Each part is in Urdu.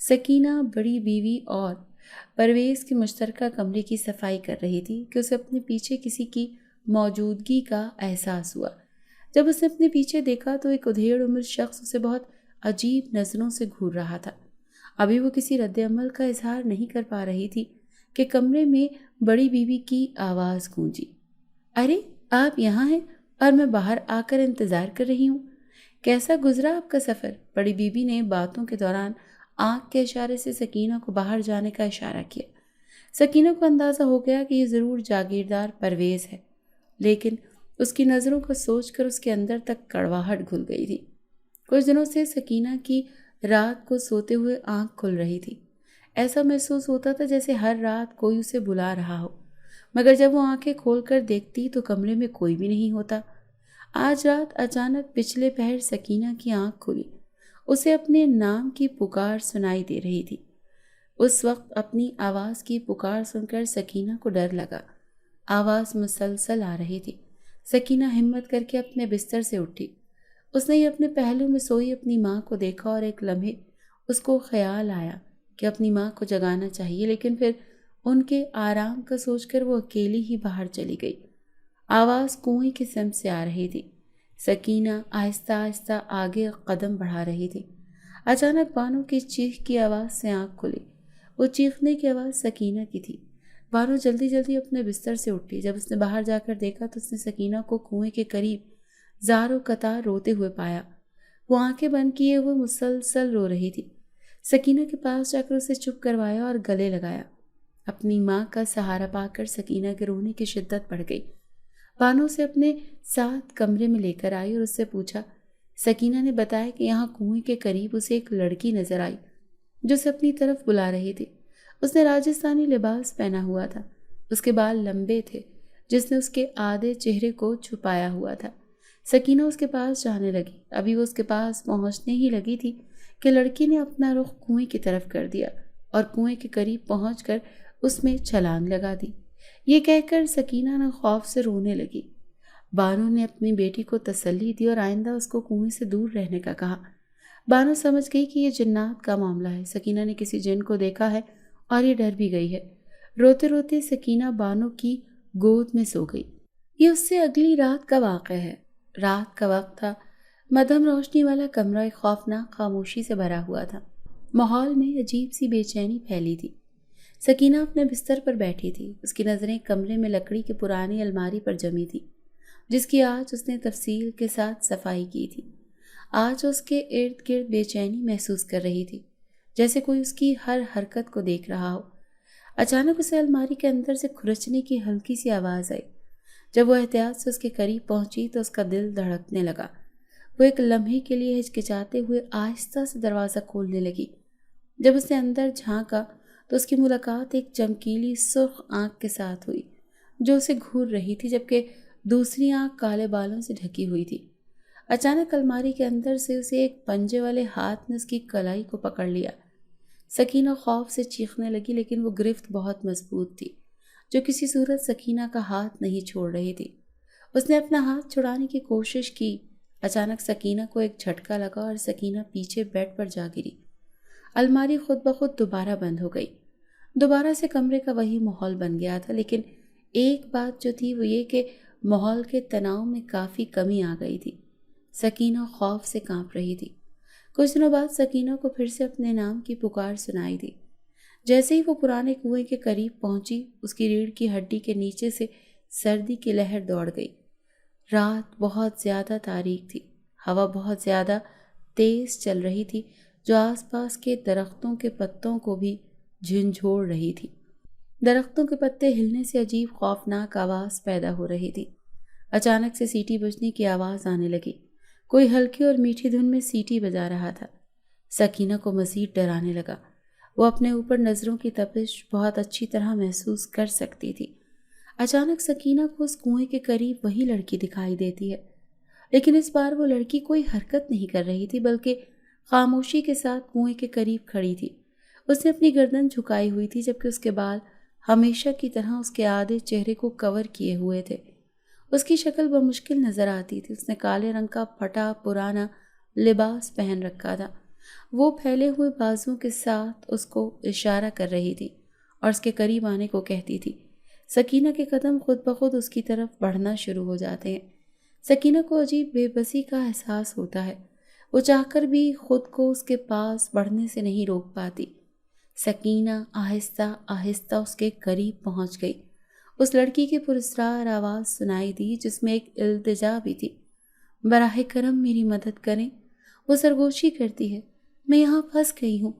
سکینہ بڑی بیوی اور پرویز کے مشترکہ کمرے کی صفائی کر رہی تھی کہ اسے اپنے پیچھے کسی کی موجودگی کا احساس ہوا۔ جب اس نے اپنے پیچھے دیکھا تو ایک ادھیڑ عمر شخص اسے بہت عجیب نظروں سے گھور رہا تھا۔ ابھی وہ کسی رد عمل کا اظہار نہیں کر پا رہی تھی کہ کمرے میں بڑی بیوی کی آواز گونجی، ارے آپ یہاں ہیں اور میں باہر آ کر انتظار کر رہی ہوں۔ کیسا گزرا آپ کا سفر؟ بڑی بیوی نے باتوں کے دوران آنکھ کے اشارے سے سکینہ کو باہر جانے کا اشارہ کیا۔ سکینہ کو اندازہ ہو گیا کہ یہ ضرور جاگیردار پرویز ہے، لیکن اس کی نظروں کو سوچ کر اس کے اندر تک کڑواہٹ گھل گئی تھی۔ کچھ دنوں سے سکینہ کی رات کو سوتے ہوئے آنکھ کھل رہی تھی۔ ایسا محسوس ہوتا تھا جیسے ہر رات کوئی اسے بلا رہا ہو، مگر جب وہ آنکھیں کھول کر دیکھتی تو کمرے میں کوئی بھی نہیں ہوتا۔ آج رات اچانک پچھلے پہر سکینہ کی آنکھ کھلی۔ اسے اپنے نام کی پکار سنائی دے رہی تھی۔ اس وقت اپنی آواز کی پکار سن کر سکینہ کو ڈر لگا۔ آواز مسلسل آ رہی تھی۔ سکینہ ہمت کر کے اپنے بستر سے اٹھی۔ اس نے اپنے پہلو میں سوئی اپنی ماں کو دیکھا اور ایک لمحے اس کو خیال آیا کہ اپنی ماں کو جگانا چاہیے، لیکن پھر ان کے آرام کا سوچ کر وہ اکیلی ہی باہر چلی گئی۔ آواز کنویں کی سمت سے آ رہی تھی۔ سکینہ آہستہ آہستہ آگے قدم بڑھا رہی تھی۔ اچانک بانو کی چیخ کی آواز سے آنکھ کھلی۔ وہ چیخنے کی آواز سکینہ کی تھی۔ بانو جلدی جلدی اپنے بستر سے اٹھی۔ جب اس نے باہر جا کر دیکھا تو اس نے سکینہ کو کنویں کے قریب زار و قطار روتے ہوئے پایا۔ وہ آنکھیں بند کیے ہوئے مسلسل رو رہی تھی۔ سکینہ کے پاس جا کر اسے چپ کروایا اور گلے لگایا۔ اپنی ماں کا سہارا پا کر سکینہ کے رونے کی شدت بڑھ گئی۔ بانو سے اپنے ساتھ کمرے میں لے کر آئی اور اس سے پوچھا۔ سکینہ نے بتایا کہ یہاں کنویں کے قریب اسے ایک لڑکی نظر آئی جو اسے اپنی طرف بلا رہی تھی۔ اس نے راجستھانی لباس پہنا ہوا تھا۔ اس کے بال لمبے تھے جس نے اس کے آدھے چہرے کو چھپایا ہوا تھا۔ سکینہ اس کے پاس جانے لگی۔ ابھی وہ اس کے پاس پہنچنے ہی لگی تھی کہ لڑکی نے اپنا رخ کنویں کی طرف کر دیا اور کنویں کے قریب پہنچ کر اس میں چھلانگ لگا دی۔ یہ کہہ کر سکینہ نے خوف سے رونے لگی۔ بانو نے اپنی بیٹی کو تسلی دی اور آئندہ اس کو کنویں سے دور رہنے کا کہا۔ بانو سمجھ گئی کہ یہ جنات کا معاملہ ہے۔ سکینہ نے کسی جن کو دیکھا ہے اور یہ ڈر بھی گئی ہے۔ روتے روتے سکینہ بانو کی گود میں سو گئی۔ یہ اس سے اگلی رات کا واقعہ ہے۔ رات کا وقت تھا۔ مدھم روشنی والا کمرہ ایک خوفناک خاموشی سے بھرا ہوا تھا۔ ماحول میں عجیب سی بے چینی پھیلی تھی۔ سکینہ اپنے بستر پر بیٹھی تھی۔ اس کی نظریں کمرے میں لکڑی کی پرانی الماری پر جمی تھی جس کی آج اس نے تفصیل کے ساتھ صفائی کی تھی۔ آج اس کے ارد گرد بے چینی محسوس کر رہی تھی، جیسے کوئی اس کی ہر حرکت کو دیکھ رہا ہو۔ اچانک اسے الماری کے اندر سے کھرچنے کی ہلکی سی آواز آئی۔ جب وہ احتیاط سے اس کے قریب پہنچی تو اس کا دل دھڑکنے لگا۔ وہ ایک لمحے کے لیے ہچکچاتے ہوئے آہستہ سے دروازہ کھولنے لگی۔ جب اس نے اندر جھانکا تو اس کی ملاقات ایک چمکیلی سرخ آنکھ کے ساتھ ہوئی جو اسے گھور رہی تھی، جبکہ دوسری آنکھ کالے بالوں سے ڈھکی ہوئی تھی۔ اچانک الماری کے اندر سے اسے ایک پنجے والے ہاتھ نے اس کی کلائی کو پکڑ لیا۔ سکینہ خوف سے چیخنے لگی، لیکن وہ گرفت بہت مضبوط تھی جو کسی صورت سکینہ کا ہاتھ نہیں چھوڑ رہی تھی۔ اس نے اپنا ہاتھ چھڑانے کی کوشش کی۔ اچانک سکینہ کو ایک جھٹکا لگا اور سکینہ پیچھے بیڈ پر جا گری۔ الماری خود بخود دوبارہ بند ہو گئی۔ دوبارہ سے کمرے کا وہی ماحول بن گیا تھا، لیکن ایک بات جو تھی وہ یہ کہ ماحول کے تناؤ میں کافی کمی آ گئی تھی۔ سکینہ خوف سے کانپ رہی تھی۔ کچھ دنوں بعد سکینہ کو پھر سے اپنے نام کی پکار سنائی دی۔ جیسے ہی وہ پرانے کنویں کے قریب پہنچی، اس کی ریڑھ کی ہڈی کے نیچے سے سردی کی لہر دوڑ گئی۔ رات بہت زیادہ تاریک تھی۔ ہوا بہت زیادہ تیز چل رہی تھی جو آس پاس کے درختوں کے پتوں کو بھی جھنجھوڑ رہی تھی۔ درختوں کے پتے ہلنے سے عجیب خوفناک آواز پیدا ہو رہی تھی۔ اچانک سے سیٹی بجنے کی آواز آنے لگی۔ کوئی ہلکی اور میٹھی دھن میں سیٹی بجا رہا تھا۔ سکینہ کو مزید ڈرانے لگا۔ وہ اپنے اوپر نظروں کی تپش بہت اچھی طرح محسوس کر سکتی تھی۔ اچانک سکینہ کو اس کنویں کے قریب وہی لڑکی دکھائی دیتی ہے، لیکن اس بار وہ لڑکی کوئی حرکت نہیں کر رہی تھی بلکہ خاموشی کے ساتھ کنویں کے قریب کھڑی تھی۔ اس نے اپنی گردن جھکائی ہوئی تھی جبکہ اس کے بال ہمیشہ کی طرح اس کے آدھے چہرے کو کور کیے ہوئے تھے۔ اس کی شکل بمشکل نظر آتی تھی۔ اس نے کالے رنگ کا پھٹا پرانا لباس پہن رکھا تھا وہ پھیلے ہوئے بازوں کے ساتھ اس کو اشارہ کر رہی تھی اور اس کے قریب آنے کو کہتی تھی۔ سکینہ کے قدم خود بخود اس کی طرف بڑھنا شروع ہو جاتے ہیں۔ سکینہ کو عجیب بے بسی کا احساس ہوتا ہے۔ وہ چاہ کر بھی خود کو اس کے پاس بڑھنے سے نہیں روک پاتی۔ سکینہ آہستہ آہستہ اس کے قریب پہنچ گئی۔ اس لڑکی کی پراسرار آواز سنائی دی جس میں ایک التجا بھی تھی۔ براہ کرم میری مدد کریں، وہ سرگوشی کرتی ہے، میں یہاں پھنس گئی ہوں،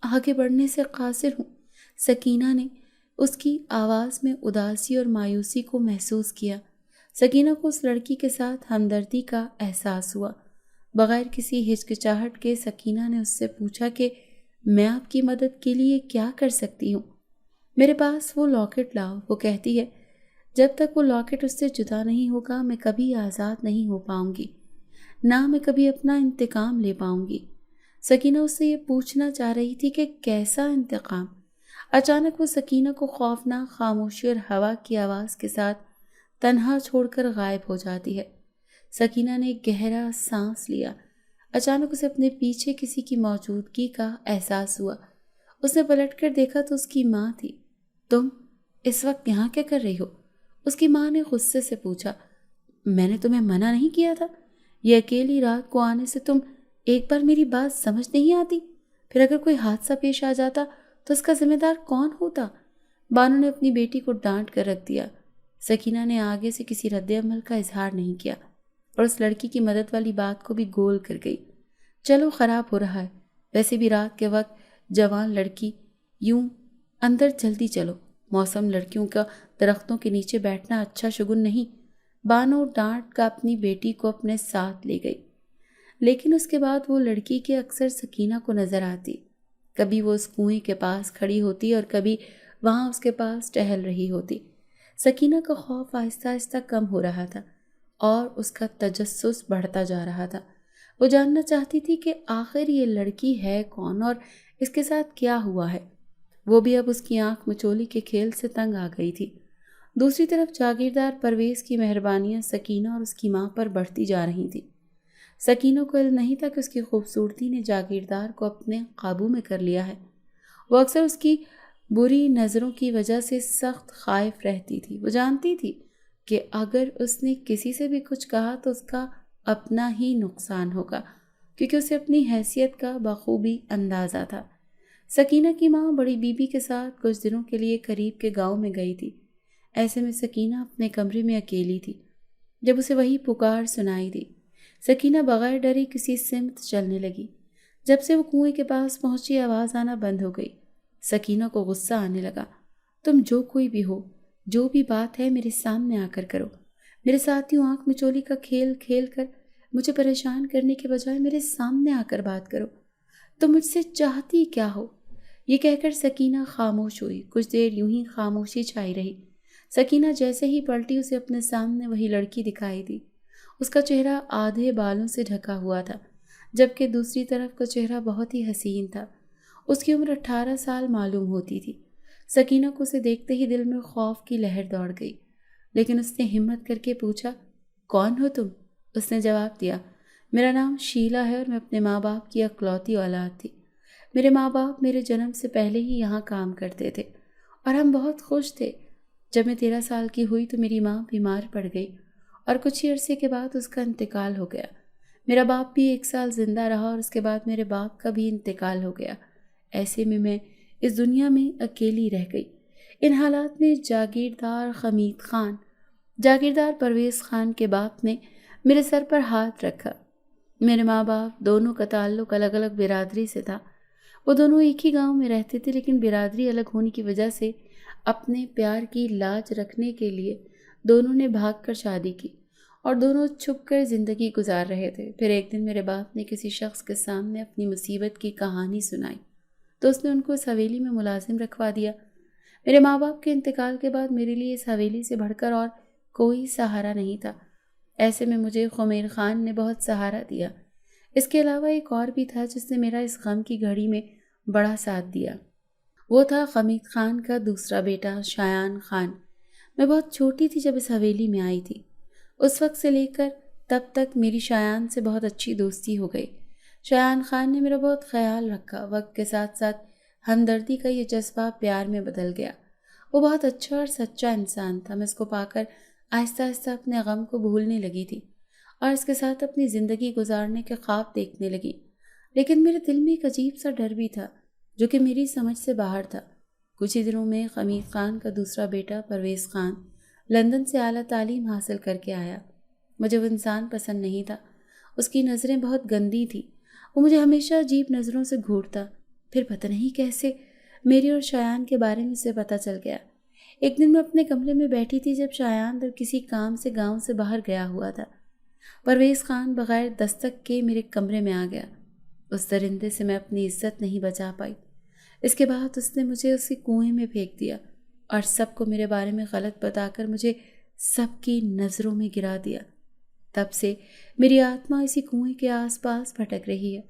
آگے بڑھنے سے قاصر ہوں۔ سکینہ نے اس کی آواز میں اداسی اور مایوسی کو محسوس کیا۔ سکینہ کو اس لڑکی کے ساتھ ہمدردی کا احساس ہوا۔ بغیر کسی ہچکچاہٹ کے سکینہ نے اس سے پوچھا کہ میں آپ کی مدد کے لیے کیا کر سکتی ہوں؟ میرے پاس وہ لاکٹ لاؤ، وہ کہتی ہے، جب تک وہ لاکٹ اس سے جدا نہیں ہوگا میں کبھی آزاد نہیں ہو پاؤں گی، نہ میں کبھی اپنا انتقام لے پاؤں گی۔ سکینہ اس سے یہ پوچھنا چاہ رہی تھی کہ کیسا انتقام؟ اچانک وہ سکینہ کو خوفناک خاموشی اور ہوا کی آواز کے ساتھ تنہا چھوڑ کر غائب ہو جاتی ہے۔ سکینہ نے ایک گہرا سانس لیا۔ اچانک اسے اپنے پیچھے کسی کی موجودگی کا احساس ہوا۔ اس نے پلٹ کر دیکھا تو اس کی ماں تھی۔ تم اس وقت یہاں کیا کر رہی ہو؟ اس کی ماں نے غصے سے پوچھا۔ میں نے تمہیں منع نہیں کیا تھا؟ یہ اکیلی رات کو آنے سے تم ایک بار میری بات سمجھ نہیں آتی؟ پھر اگر کوئی حادثہ پیش آ جاتا تو اس کا ذمہ دار کون ہوتا؟ بانو نے اپنی بیٹی کو ڈانٹ کر رکھ دیا۔ سکینہ نے آگے سے کسی رد عمل کا اظہار نہیں کیا اور اس لڑکی کی مدد والی بات کو بھی گول کر گئی۔ چلو خراب ہو رہا ہے، ویسے بھی رات کے وقت جوان لڑکی، یوں اندر جلدی چلو، موسم لڑکیوں کا درختوں کے نیچے بیٹھنا اچھا شگن نہیں۔ بانو ڈانٹ کا اپنی بیٹی کو اپنے ساتھ لے گئی، لیکن اس کے بعد وہ لڑکی کے اکثر سکینہ کو نظر آتی۔ کبھی وہ اس کنویں کے پاس کھڑی ہوتی اور کبھی وہاں اس کے پاس ٹہل رہی ہوتی۔ سکینہ کا خوف آہستہ آہستہ کم ہو رہا تھا اور اس کا تجسس بڑھتا جا رہا تھا۔ وہ جاننا چاہتی تھی کہ آخر یہ لڑکی ہے کون اور اس کے ساتھ کیا ہوا ہے۔ وہ بھی اب اس کی آنکھ مچولی کے کھیل سے تنگ آ گئی تھی۔ دوسری طرف جاگیردار پرویز کی مہربانیاں سکینہ اور اس کی ماں پر بڑھتی جا رہی تھی۔ سکینہ کو علم نہیں تھا کہ اس کی خوبصورتی نے جاگیردار کو اپنے قابو میں کر لیا ہے۔ وہ اکثر اس کی بری نظروں کی وجہ سے سخت خائف رہتی تھی۔ وہ جانتی تھی کہ اگر اس نے کسی سے بھی کچھ کہا تو اس کا اپنا ہی نقصان ہوگا، کیونکہ اسے اپنی حیثیت کا بخوبی اندازہ تھا۔ سکینہ کی ماں بڑی بی بی کے ساتھ کچھ دنوں کے لیے قریب کے گاؤں میں گئی تھی۔ ایسے میں سکینہ اپنے کمرے میں اکیلی تھی جب اسے وہی پکار سنائی دی۔ سکینہ بغیر ڈرے کسی سمت چلنے لگی۔ جب سے وہ کنویں کے پاس پہنچی آواز آنا بند ہو گئی۔ سکینہ کو غصہ آنے لگا۔ تم جو کوئی بھی ہو، جو بھی بات ہے میرے سامنے آ کر کرو۔ میرے ساتھیوں آنکھ مچولی کا کھیل کھیل کر مجھے پریشان کرنے کے بجائے میرے سامنے آ کر بات کرو۔ تم مجھ سے چاہتی کیا ہو؟ یہ کہہ کر سکینہ خاموش ہوئی۔ کچھ دیر یوں ہی خاموشی چھائی رہی۔ سکینہ جیسے ہی پلٹی اسے اپنے سامنے وہی لڑکی دکھائی دی۔ اس کا چہرہ آدھے بالوں سے ڈھکا ہوا تھا، جبکہ دوسری طرف کا چہرہ بہت ہی حسین تھا۔ اس کی عمر 18 سال معلوم ہوتی تھی۔ سکینہ کو اسے دیکھتے ہی دل میں خوف کی لہر دوڑ گئی، لیکن اس نے ہمت کر کے پوچھا، کون ہو تم؟ اس نے جواب دیا، میرا نام شیلا ہے اور میں اپنے ماں باپ کی اکلوتی اولاد تھی۔ میرے ماں باپ میرے جنم سے پہلے ہی یہاں کام کرتے تھے اور ہم بہت خوش تھے۔ جب میں 13 سال کی ہوئی تو میری ماں بیمار پڑ گئی اور کچھ ہی عرصے کے بعد اس کا انتقال ہو گیا۔ میرا باپ بھی 1 سال زندہ رہا اور اس کے بعد میرے باپ کا بھی انتقال ہو گیا۔ ایسے میں اس دنیا میں اکیلی رہ گئی۔ ان حالات میں جاگیردار پرویز خان کے باپ نے میرے سر پر ہاتھ رکھا۔ میرے ماں باپ دونوں کا تعلق الگ الگ برادری سے تھا۔ وہ دونوں ایک ہی گاؤں میں رہتے تھے، لیکن برادری الگ ہونے کی وجہ سے اپنے پیار کی لاج رکھنے کے لیے دونوں نے بھاگ کر شادی کی اور دونوں چھپ کر زندگی گزار رہے تھے۔ پھر ایک دن میرے باپ نے کسی شخص کے سامنے اپنی مصیبت کی کہانی سنائی تو اس نے ان کو اس حویلی میں ملازم رکھوا دیا۔ میرے ماں باپ کے انتقال کے بعد میرے لیے اس حویلی سے بڑھ کر اور کوئی سہارا نہیں تھا۔ ایسے میں مجھے خمیر خان نے بہت سہارا دیا۔ اس کے علاوہ ایک اور بھی تھا جس نے میرا اس غم کی گھڑی میں بڑا ساتھ دیا۔ وہ تھا حمید خان کا دوسرا بیٹا شایان خان۔ میں بہت چھوٹی تھی جب اس حویلی میں آئی تھی۔ اس وقت سے لے کر تب تک میری شایان سے بہت اچھی دوستی ہو گئی۔ شایان خان نے میرا بہت خیال رکھا۔ وقت کے ساتھ ساتھ ہمدردی کا یہ جذبہ پیار میں بدل گیا۔ وہ بہت اچھا اور سچا انسان تھا۔ میں اس کو پا کر آہستہ آہستہ اپنے غم کو بھولنے لگی تھی اور اس کے ساتھ اپنی زندگی گزارنے کے خواب دیکھنے لگی۔ لیکن میرے دل میں ایک عجیب سا ڈر بھی تھا جو کہ میری سمجھ سے باہر تھا۔ کچھ ہی دنوں میں حمید خان کا دوسرا بیٹا پرویز خان لندن سے اعلیٰ تعلیم حاصل کر کے آیا۔ مجھے وہ انسان پسند نہیں تھا۔ اس کی نظریں بہت گندی تھیں۔ وہ مجھے ہمیشہ عجیب نظروں سے گھورتا۔ پھر پتہ نہیں کیسے میری اور شایان کے بارے میں اسے پتہ چل گیا۔ ایک دن میں اپنے کمرے میں بیٹھی تھی جب شایان در کسی کام سے گاؤں سے باہر گیا ہوا تھا۔ پرویز خان بغیر دستک کے میرے کمرے میں آ گیا۔ اس درندے سے میں اپنی عزت نہیں بچا پائی۔ اس کے بعد اس نے مجھے اسی کنویں میں پھینک دیا اور سب کو میرے بارے میں غلط بتا کر مجھے سب کی نظروں میں گرا دیا۔ تب سے میری آتما اسی کنویں کے آس پاس بھٹک رہی ہے۔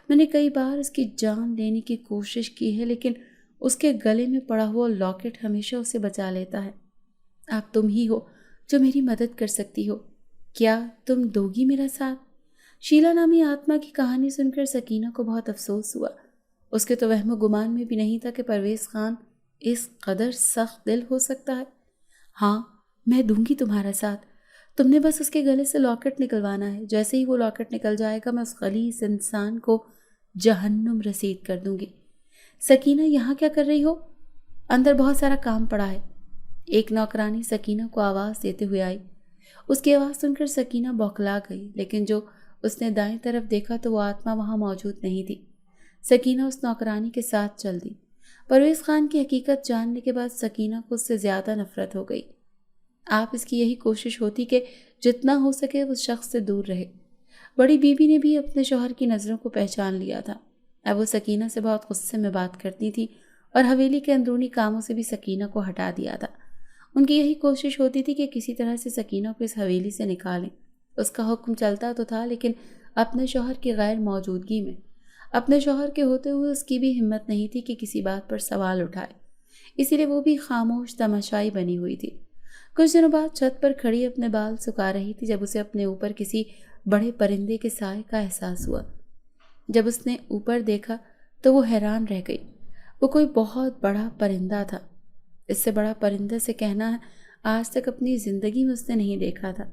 میں نے کئی بار اس کی جان لینے کی کوشش کی ہے لیکن اس کے گلے میں پڑا ہوا لاکٹ ہمیشہ اسے بچا لیتا ہے۔ آپ تم ہی ہو جو میری مدد کر سکتی ہو۔ کیا تم دو گی میرا ساتھ؟ شیلا نامی آتما کی کہانی سن کر سکینہ کو بہت افسوس ہوا۔ اس کے تو وہم و گمان میں بھی نہیں تھا کہ پرویز خان اس قدر سخت دل ہو سکتا ہے۔ ہاں، میں دوں گی تمہارا ساتھ۔ تم نے بس اس کے گلے سے لاکٹ نکلوانا ہے۔ جیسے ہی وہ لاکٹ نکل جائے گا میں اس خلیص انسان کو جہنم رسید کر دوں گی۔ سکینہ، یہاں کیا کر رہی ہو؟ اندر بہت سارا کام پڑا ہے۔ ایک نوکرانی سکینہ کو آواز دیتے ہوئے آئی۔ اس کی آواز سن کر سکینہ بوکھلا گئی، لیکن جو اس نے دائیں طرف دیکھا تو وہ آتما وہاں موجود نہیں تھی۔ سکینہ اس نوکرانی کے ساتھ چل دی۔ پرویز خان کی حقیقت جاننے کے بعد سکینہ کو اس سے زیادہ نفرت ہو گئی۔ آپ اس کی یہی کوشش ہوتی کہ جتنا ہو سکے اس شخص سے دور رہے۔ بڑی بیوی نے بھی اپنے شوہر کی نظروں کو پہچان لیا تھا۔ اب وہ سکینہ سے بہت غصے میں بات کرتی تھی اور حویلی کے اندرونی کاموں سے بھی سکینہ کو ہٹا دیا تھا۔ ان کی یہی کوشش ہوتی تھی کہ کسی طرح سے سکینہ کو اس حویلی سے نکالیں۔ اس کا حکم چلتا تو تھا لیکن اپنے شوہر کی غیر موجودگی میں۔ اپنے شوہر کے ہوتے ہوئے اس کی بھی ہمت نہیں تھی کہ کسی بات پر سوال اٹھائے، اسی لیے وہ بھی خاموش تماشائی بنی ہوئی تھی۔ کچھ دنوں بعد چھت پر کھڑی اپنے بال سکھا رہی تھی جب اسے اپنے اوپر کسی بڑے پرندے کے سائے کا احساس ہوا۔ جب اس نے اوپر دیکھا تو وہ حیران رہ گئی۔ وہ کوئی بہت بڑا پرندہ تھا۔ اس سے بڑا پرندے سے کہنا ہے آج تک اپنی زندگی میں اس نے نہیں دیکھا تھا۔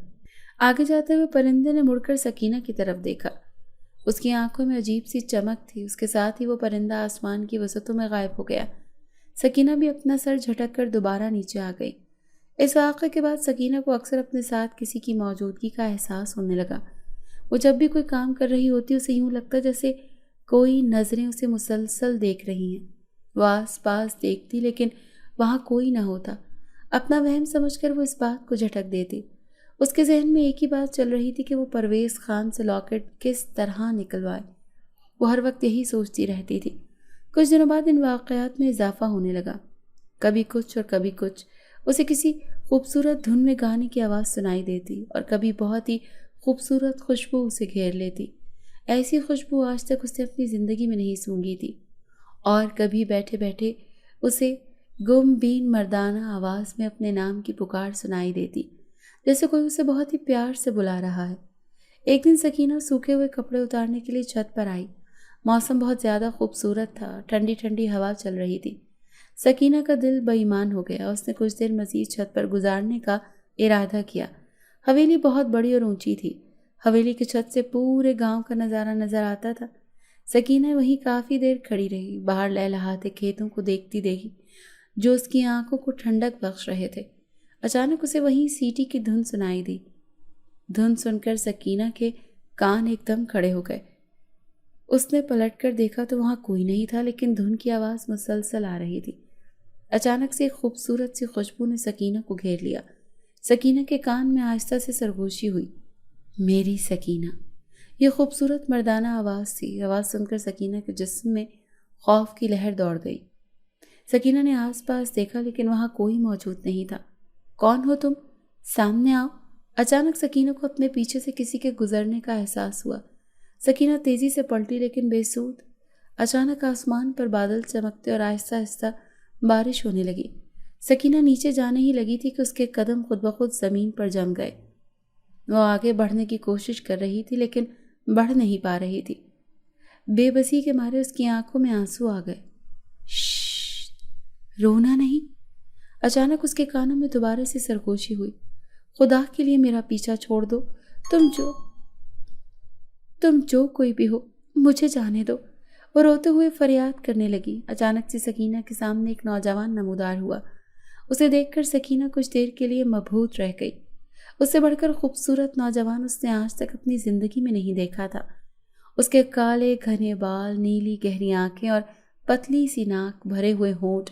آگے جاتے ہوئے پرندے نے مڑ کر سکینہ کی طرف دیکھا۔ اس کی آنکھوں میں عجیب سی چمک تھی۔ اس کے ساتھ ہی وہ پرندہ آسمان کی وسعتوں میں غائب ہو گیا۔ سکینہ بھی اپنا سر جھٹک کر دوبارہ نیچے آ گئی۔ اس واقعے کے بعد سکینہ کو اکثر اپنے ساتھ کسی کی موجودگی کا احساس ہونے لگا۔ وہ جب بھی کوئی کام کر رہی ہوتی اسے یوں لگتا جیسے کوئی نظریں اسے مسلسل دیکھ رہی ہیں۔ وہ آس پاس دیکھتی لیکن وہاں کوئی نہ ہوتا۔ اپنا وہم سمجھ کر وہ اس بات کو جھٹک دیتی۔ اس کے ذہن میں ایک ہی بات چل رہی تھی کہ وہ پرویز خان سے لاکٹ کس طرح نکلوائے۔ وہ ہر وقت یہی سوچتی رہتی تھی۔ کچھ دنوں بعد ان واقعات میں اضافہ ہونے لگا۔ کبھی کچھ اور کبھی کچھ۔ اسے کسی خوبصورت دھن میں گانے کی آواز سنائی دیتی اور کبھی بہت ہی خوبصورت خوشبو اسے گھیر لیتی۔ ایسی خوشبو آج تک اس نے اپنی زندگی میں نہیں سونگھی تھی۔ اور کبھی بیٹھے بیٹھے اسے گم بین مردانہ آواز میں اپنے نام کی پکار سنائی دیتی، جیسے کوئی اسے بہت ہی پیار سے بلا رہا ہے۔ ایک دن سکینہ سوکھے ہوئے کپڑے اتارنے کے لیے چھت پر آئی۔ موسم بہت زیادہ خوبصورت تھا۔ ٹھنڈی ٹھنڈی ہوا چل رہی تھی۔ سکینہ کا دل بے ایمان ہو گیا۔ اس نے کچھ دیر مزید چھت پر گزارنے کا ارادہ کیا۔ حویلی بہت بڑی اور اونچی تھی۔ حویلی کی چھت سے پورے گاؤں کا نظارہ نظر آتا تھا۔ سکینہ وہیں کافی دیر کھڑی رہی، باہر لہلہاتے کھیتوں کو دیکھتی رہی جو اس کی آنکھوں کو ٹھنڈک بخش رہے تھے۔ اچانک اسے وہیں سیٹی کی دھن سنائی دی۔ دھن سن کر سکینہ کے کان ایک دم کھڑے ہو گئے۔ اس نے پلٹ کر دیکھا تو وہاں کوئی نہیں تھا لیکن دھن کی آواز مسلسل آ رہی تھی۔ اچانک سے ایک خوبصورت سی خوشبو نے سکینہ کو گھیر لیا۔ سکینہ کے کان میں آہستہ سے سرگوشی ہوئی، میری سکینہ۔ یہ خوبصورت مردانہ آواز تھی۔ آواز سن کر سکینہ کے جسم میں خوف کی لہر دوڑ گئی۔ سکینہ نے آس پاس دیکھا لیکن وہاں کوئی موجود نہیں تھا۔ کون ہو تم؟ سامنے آؤ۔ اچانک سکینہ کو اپنے پیچھے سے کسی کے گزرنے کا احساس ہوا۔ سکینہ تیزی سے پلٹی لیکن بے سود۔ اچانک آسمان پر بادل چمکتے اور آہستہ آہستہ بارش ہونے لگی۔ سکینہ نیچے جانے ہی لگی تھی کہ اس کے قدم خود بخود زمین پر جم گئے۔ وہ آگے بڑھنے کی کوشش کر رہی تھی لیکن بڑھ نہیں پا رہی تھی۔ بے بسی کے مارے اس کی آنکھوں میں آنسو آ گئے۔ شش، رونا نہیں۔ اچانک اس کے کانوں میں دوبارہ سے سرگوشی ہوئی۔ خدا کے لیے میرا پیچھا چھوڑ دو، تم جو کوئی بھی ہو، مجھے جانے دو۔ وہ روتے ہوئے فریاد کرنے لگی۔ اچانک سے سکینہ کے سامنے ایک نوجوان نمودار ہوا۔ اسے دیکھ کر سکینہ کچھ دیر کے لیے مبہوت رہ گئی۔ اس سے بڑھ کر خوبصورت نوجوان اس نے آج تک اپنی زندگی میں نہیں دیکھا تھا۔ اس کے کالے گھنے بال، نیلی گہری آنکھیں اور پتلی سی ناک، بھرے ہوئے ہونٹ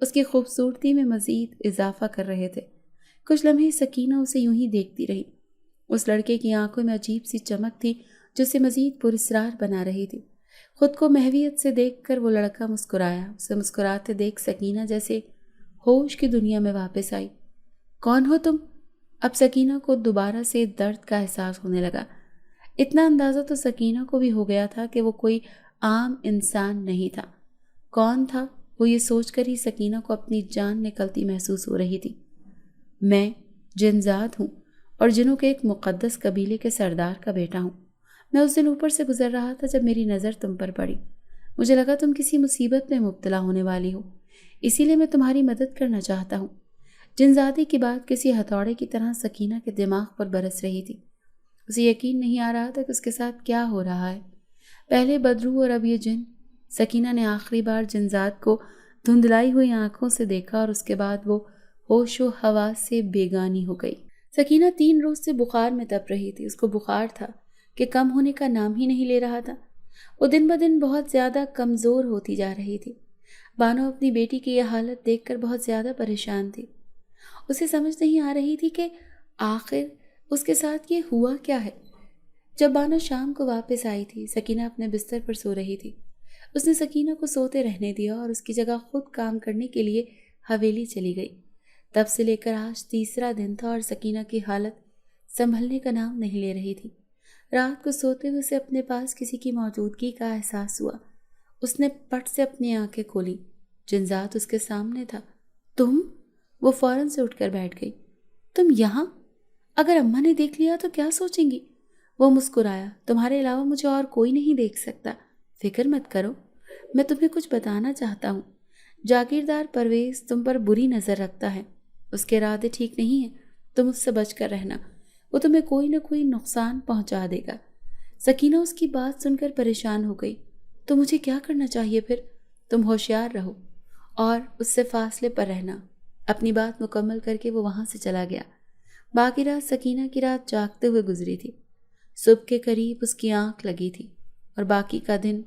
اس کی خوبصورتی میں مزید اضافہ کر رہے تھے۔ کچھ لمحے سکینہ اسے یوں ہی دیکھتی رہی۔ اس لڑکے کی آنکھوں میں عجیب سی چمک تھی جو اسے مزید پراسرار بنا رہی تھی۔ خود کو محویت سے دیکھ کر وہ لڑکا مسکرایا۔ اسے مسکراتے دیکھ سکینہ جیسے ہوش کی دنیا میں واپس آئی۔ کون ہو تم؟ اب سکینہ کو دوبارہ سے درد کا احساس ہونے لگا۔ اتنا اندازہ تو سکینہ کو بھی ہو گیا تھا کہ وہ کوئی عام انسان نہیں تھا۔ کون تھا وہ یہ سوچ کر ہی سکینہ کو اپنی جان نکلتی محسوس ہو رہی تھی۔ میں جنزاد ہوں اور جنوں کے ایک مقدس قبیلے کے سردار کا بیٹا ہوں۔ میں اس دن اوپر سے گزر رہا تھا جب میری نظر تم پر پڑی۔ مجھے لگا تم کسی مصیبت میں مبتلا ہونے والی ہو، اسی لیے میں تمہاری مدد کرنا چاہتا ہوں۔ جنزادی کی بات کسی ہتھوڑے کی طرح سکینہ کے دماغ پر برس رہی تھی۔ اسے یقین نہیں آ رہا تھا کہ اس کے ساتھ کیا ہو رہا ہے۔ پہلے بدرو اور اب یہ جن۔ سکینہ نے آخری بار جنزاد کو دھندلائی ہوئی آنکھوں سے دیکھا اور اس کے بعد وہ ہوش و حواس سے بیگانی ہو گئی۔ سکینہ 3 روز سے بخار میں تپ رہی تھی۔ اس کو بخار تھا کہ کم ہونے کا نام ہی نہیں لے رہا تھا۔ وہ دن بدن بہت زیادہ کمزور ہوتی جا رہی تھی۔ بانو اپنی بیٹی کی یہ حالت دیکھ کر بہت زیادہ پریشان تھی۔ اسے سمجھ نہیں آ رہی تھی کہ آخر اس کے ساتھ یہ ہوا کیا ہے۔ جب بانو شام کو واپس آئی تھی، سکینہ اپنے بستر پر سو رہی تھی۔ اس نے سکینہ کو سوتے رہنے دیا اور اس کی جگہ خود کام کرنے کے لیے حویلی چلی گئی۔ تب سے لے کر آج 3 دن تھا اور سکینہ کی حالت سنبھلنے کا نام نہیں لے رہی تھی۔ رات کو سوتے ہوئے اسے اپنے پاس کسی کی موجودگی کا احساس ہوا۔ اس نے پٹ سے اپنی آنکھیں کھولی۔ جنزاد اس کے سامنے تھا۔ تم؟ وہ فوراً سے اٹھ کر بیٹھ گئی۔ تم یہاں؟ اگر اماں نے دیکھ لیا تو کیا سوچیں گی؟ وہ مسکرایا۔ تمہارے علاوہ مجھے اور کوئی نہیں دیکھ سکتا، فکر مت کرو۔ میں تمہیں کچھ بتانا چاہتا ہوں۔ جاگیردار پرویز تم پر بری نظر رکھتا ہے، اس کے ارادے ٹھیک نہیں ہیں، تم اس سے بچ کر رہنا، وہ تمہیں کوئی نہ کوئی نقصان پہنچا دے گا۔ سکینہ اس کی بات سن کر پریشان ہو گئی۔ تو مجھے کیا کرنا چاہیے پھر؟ تم ہوشیار رہو اور اس سے فاصلے پر رہنا۔ اپنی بات مکمل کر کے وہ وہاں سے چلا گیا۔ باقی رات سکینہ کی رات جاگتے ہوئے گزری تھی۔ صبح کے قریب اس کی آنکھ لگی تھی اور باقی کا دن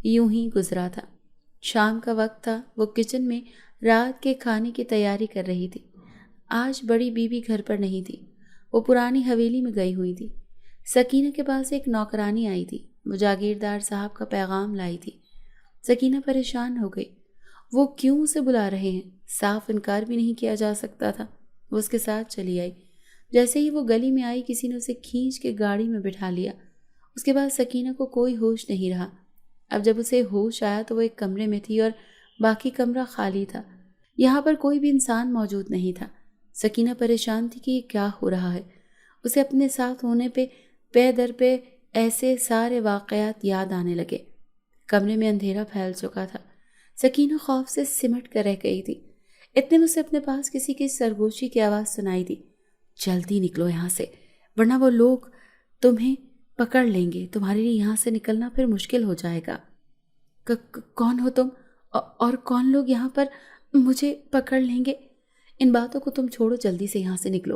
یوں ہی گزرا تھا۔ شام کا وقت تھا۔ وہ کچن میں رات کے کھانے کی تیاری کر رہی تھی۔ آج بڑی بیوی گھر پر نہیں تھی، وہ پرانی حویلی میں گئی ہوئی تھی۔ سکینہ کے پاس ایک نوکرانی آئی تھی، وہ جاگیردار صاحب کا پیغام لائی تھی۔ سکینہ پریشان ہو گئی۔ وہ کیوں اسے بلا رہے ہیں؟ صاف انکار بھی نہیں کیا جا سکتا تھا۔ وہ اس کے ساتھ چلی آئی۔ جیسے ہی وہ گلی میں آئی، کسی نے اسے کھینچ کے گاڑی میں بٹھا لیا۔ اس کے بعد سکینہ کو کوئی ہوش نہیں رہا۔ اب جب اسے ہوش آیا تو وہ ایک کمرے میں تھی اور باقی کمرہ خالی تھا۔ یہاں پر کوئی بھی انسان موجود نہیں تھا۔ سکینہ پریشان تھی کہ یہ کیا ہو رہا ہے۔ اسے اپنے ساتھ ہونے پہ در پہ ایسے سارے واقعات یاد آنے لگے۔ کمرے میں اندھیرا پھیل چکا تھا۔ سکینہ خوف سے سمٹ کر رہ گئی تھی۔ اتنے میں اسے اپنے پاس کسی کی سرگوشی کی آواز سنائی دی۔ جلدی نکلو یہاں سے، ورنہ وہ لوگ تمہیں پکڑ لیں گے۔ تمہارے لیے یہاں سے نکلنا پھر مشکل ہو جائے گا۔ کون ہو تم؟ اور کون لوگ یہاں پر مجھے پکڑ لیں گے؟ ان باتوں کو تم چھوڑو، جلدی سے یہاں سے نکلو،